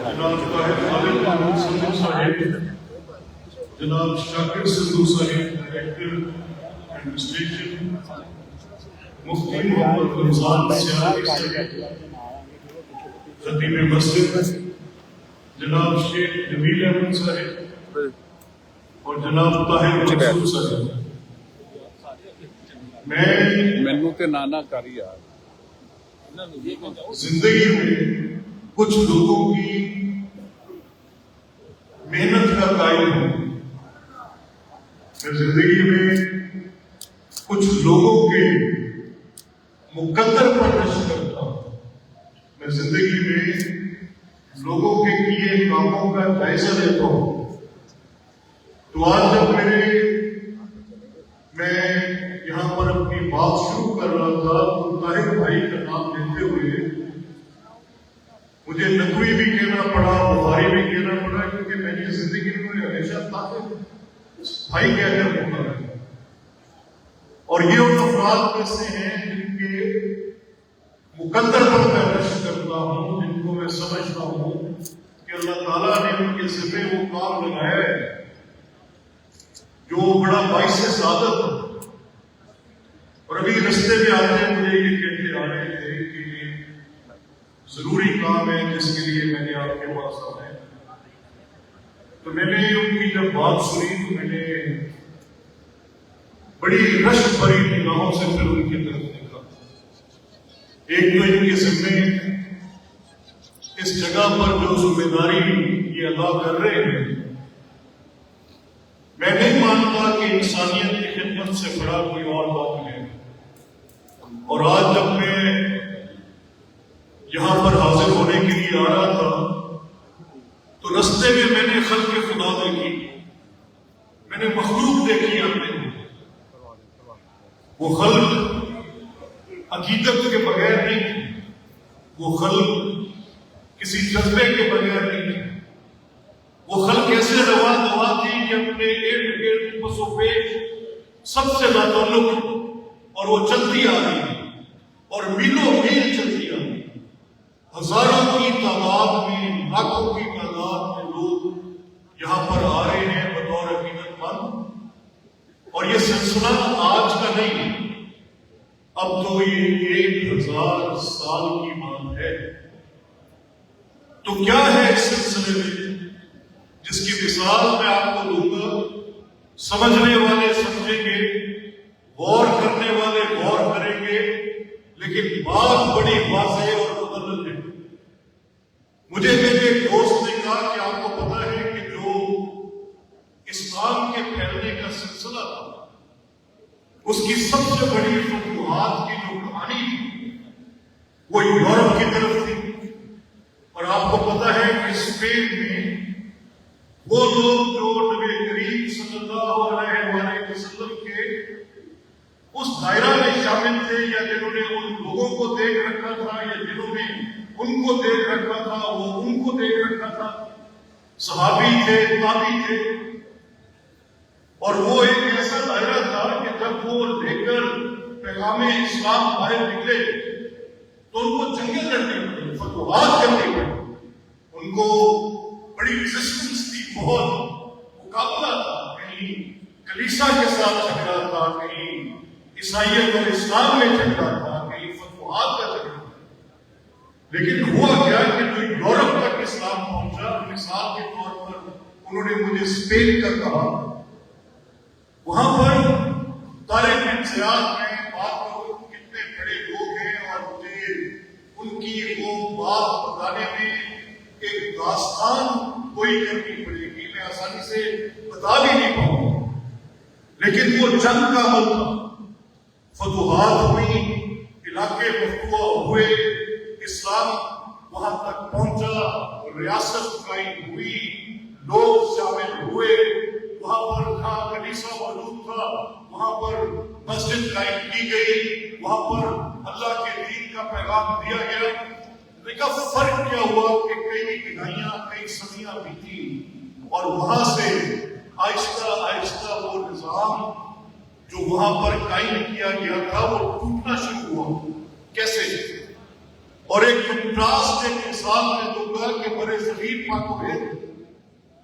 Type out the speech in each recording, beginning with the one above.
جناب طاہر خالد محمود سندھو صاحب، جناب شاکر سندھو صاحب ڈائریکٹر ایڈمنسٹریشن، مفتی محمد رمضان سیاسی صاحب خطیب مسجد، جناب شیخ جمیل احمد صاحب اور جناب طاہر منصور صاحب۔ مینو تے نانا کر یار زندگی میں کچھ لوگوں کی محنت کا قائل ہوں، میں زندگی میں کچھ لوگوں کے مقدر پر نشر کرتا ہوں، میں زندگی میں لوگوں کے کیے کاموں کا جائزہ لیتا ہوں۔ تو آج جب میں یہاں پر اپنی بات شروع کر رہا تھا تو طاہر بھائی کا نام لیتے ہوئے مجھے نقوی بھی کہنا پڑا، بخاری بھی کہنا پڑا، کیونکہ میں نے زندگی میں ہمیشہ طاہر بھائی کہہ کر پکارا ہے، اور یہ ان افراد میں سے ہیں جن کے مقدر پر میں نشر کرتا ہوں، جن کو میں سمجھتا ہوں کہ اللہ تعالیٰ نے ان کے ذمہ وہ کام لگایا ہے جو بڑا باعث سعادت ہے۔ اور ابھی رستے میں آتے ہیں مجھے یہ کہتے آ رہے تھے کہ ضروری کام ہے جس کے لیے میں نے آپ کے پاس آنا ہے۔ تو میں نے ان کی جب بات سنی تو میں نے بڑی رشک بھری نگاہوں سے پھر ان کی طرف دیکھا۔ ایک تو ان کے ذمے اس جگہ پر جو ذمہ داری یہ ادا کر رہے ہیں، میں نہیں مانتا کہ انسانیت کی خدمت سے بڑا کوئی اور بات ہے۔ اور آج جب میں یہاں پر حاضر ہونے کے لیے آ رہا تھا تو رستے میں میں نے خلق خدا دیکھی، میں نے مخلوق دیکھی اپنے، وہ خلق عقیدت کے بغیر نہیں تھی، وہ خلق کسی جذبے کے بغیر نہیں تھی، وہ خلق ایسے روا دوا تھی کہ اپنے ارد گرد پس و پیش سب سے لاتعلق، اور وہ چلتی آ رہی ہے اور میلوں میل چلتی آ رہی ہے۔ ہزاروں کی تعداد میں، لاکھوں کی تعداد میں لوگ یہاں پر آ رہے ہیں بطور عقیدت مند، اور یہ سلسلہ آج کا نہیں، اب تو یہ 1000 سال کی بات ہے۔ تو کیا ہے اس سلسلے میں جس کی مثال میں آپ کو دوں گا؟ سمجھنے والے سمجھیں گے، غور کرنے والے غور کریں گے، لیکن بات بڑی واضح اور مدلل ہے۔ مجھے میرے ایک دوست نے کہا کہ آپ کو پتا ہے کہ جو اسلام کے پھیلنے کا سلسلہ تھا اس کی سب سے بڑی فتوحات کی جو کہانی تھی وہ یورپ کی طرف تھی، اور آپ کو پتا ہے کہ اسپین میں وہ لوگ جو نبی کریم صلی اللہ علیہ وآلہ وسلم کے اس دائرہ میں شامل تھے، یا جنہوں نے ان لوگوں کو دیکھ رکھا تھا، یا جنہوں نے ان کو دیکھ رکھا تھا، وہ ان کو دیکھ رکھا تھا، صحابی تھے، تابعی تھے، اور وہ ایک ایسا دائرہ تھا کہ جب وہ لے کر پیغام اسلام باہر نکلے تو ان کو جنگیں لڑنی پڑی، فتوحات کرنی پڑی، ان کو بڑی ریزسٹنس تھی، بہت مقابلہ تھا، کہیں کلیسا کے ساتھ جھگڑا تھا، کہیں عیسائیت اور اسلام میں جھگڑا تھا، کہیں فتوحات کا جھگڑا تھا۔ لیکن ہوا کیا کہ جو یورپ تک اسلام پہنچا، مثال کے طور پر انہوں نے مجھے اسپین کا کہا، وہاں پر طارق بن زیاد میں بات کرو کتنے بڑے لوگ ہیں، اور مجھے ان کی وہ بات بتانے میں ایک داستان کوئی کرنی پڑے گی، میں آسانی سے بتا بھی نہیں پاؤں گا، لیکن وہ جنگ کا عمل تھا، فتوحات ہوئی، علاقے مفتوح ہوئے، اسلام وہاں تک پہنچا، ریاست قائم ہوئی، لوگ شامل ہوئے، وہاں پر تھا کلیسا موجود تھا، وہاں پر مسجد قائم کی گئی، وہاں پر اللہ کے دین کا پیغام دیا گیا۔ لیکن فرق کیا ہوا کہ کئی لڑائیاں، کئی صدیاں بیتی، اور وہاں سے آہستہ آہستہ وہ نظام جو وہاں پر قائم کیا گیا تھا وہ ٹوٹنا شروع ہوا۔ کیسے؟ اور ایک کنٹراسٹ ایک مثال میں دوں گا کہ بڑے صغیر پاک ہوئے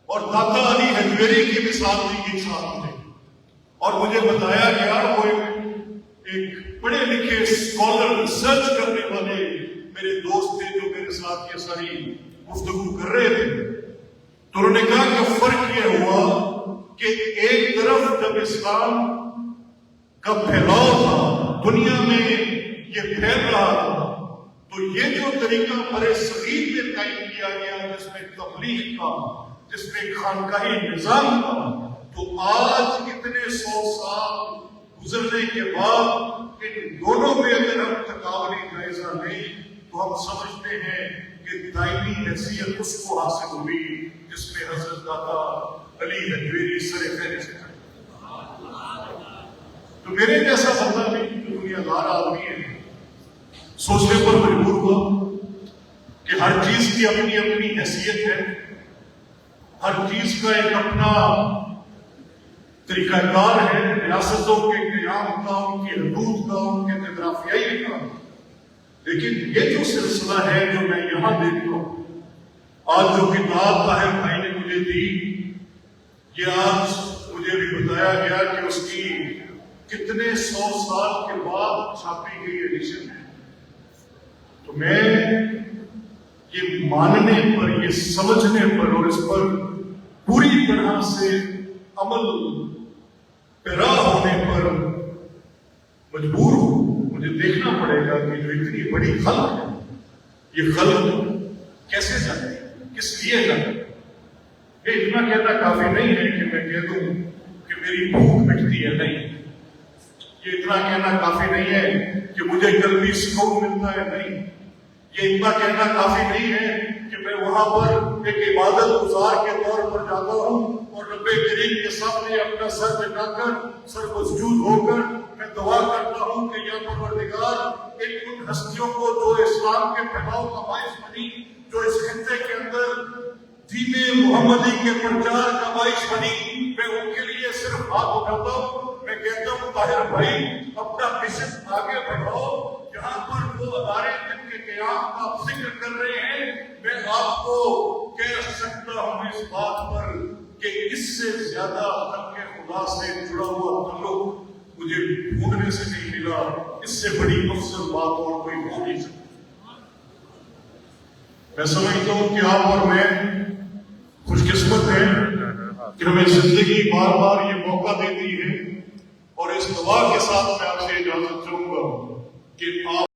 اور داتا علی حجویری کی مثال دی ایک ساتھ مجھے، اور مجھے بتایا گیا وہ ایک پڑھے لکھے اسکالر ریسرچ کرنے والے میرے دوست تھے جو میرے ساتھ یہ ساری گفتگو کر رہے تھے، تو انہوں نے کہا کہ فرق یہ ہوا کہ ایک طرف جب اسلام کا پھیلاؤ تھا دنیا میں یہ پھیل رہا تھا، تو یہ جو طریقہ برے صغیر میں قائم کیا گیا جس میں تبلیغ کا، جس میں خانقاہی نظام تھا، تو آج اتنے 100 سال گزرنے کے بعد ان دونوں میں اگر ہم تقابلی جائزہ لیں تو ہم سمجھتے ہیں کہ دائمی حیثیت اس کو حاصل ہوئی جس میں حضرت داتا علی حجویری سر فہرست ہے۔ تو میرے جیسا بندہ بھی جو دنیا دار آدمی ہے سوچنے پر مجبور ہوا کہ ہر چیز کی اپنی اپنی حیثیت ہے، ہر چیز کا ایک اپنا طریقہ کار ہے، ریاستوں کے قیام کا، ان کی حدود کا، ان کے جغرافیائی کا، لیکن یہ جو سلسلہ ہے جو میں یہاں دیکھتا ہوں، آج جو کتاب طاہر بھائی نے مجھے دی، یہ آج مجھے بھی بتایا گیا کہ اس کی کتنے 100 سال کے بعد چھاپی گئی ایڈیشن ہے، تو میں یہ ماننے پر، یہ سمجھنے پر اور اس پر پوری طرح سے عمل پیرا ہونے پر مجبور ہوں۔ مجھے دیکھنا پڑے گا کہ جو اتنی بڑی خلق ہے، یہ خلق کیسے جانے، کس لیے جانے۔ یہ اتنا کہنا کافی نہیں ہے کہ میں کہہ دوں کہ میری بھوک مٹتی ہے، نہیں، یہ اتنا کہنا کافی نہیں ہے کہ مجھے قلبی سکون ملتا ہے، نہیں، یہ اتنا کہنا کافی نہیں ہے کہ میں وہاں پر ایک عبادت گزار کے طور پر جاتا ہوں اور رب کریم کے سامنے اپنا سر جھکا کر، سر مسجود ہو کر میں دعا کرتا ہوں کہ یا پروردگار ان ہستیوں کو جو اسلام کے پھیلاؤ کا باعث بنی، جو اس خطے کے اندر دین محمدی کے پرچار کا باعث بنی، میں ان کے لیے صرف ہاتھ اٹھاتا ہوں۔ میں کہتا ہوں طاہر بھائی اپنا مشن آگے بڑھاؤ، جہاں پر وہ ادارے جن کے قیام کا آپ ذکر کر رہے ہیں، میں آپ کو کہہ سکتا ہوں اس بات پر کہ اس سے زیادہ خلق خدا سے جڑا ہوا تعلق مجھے ڈھونڈنے سے نہیں ملا، اس سے بڑی مفصل بات اور کوئی ہو نہیں سکتی۔ میں سمجھتا ہوں کہ آپ اور میں خوش قسمت ہیں کہ ہمیں زندگی بار بار یہ موقع دیتی ہے، اور اس دعا کے ساتھ میں آپ سے اجازت چاہوں گا کہ آپ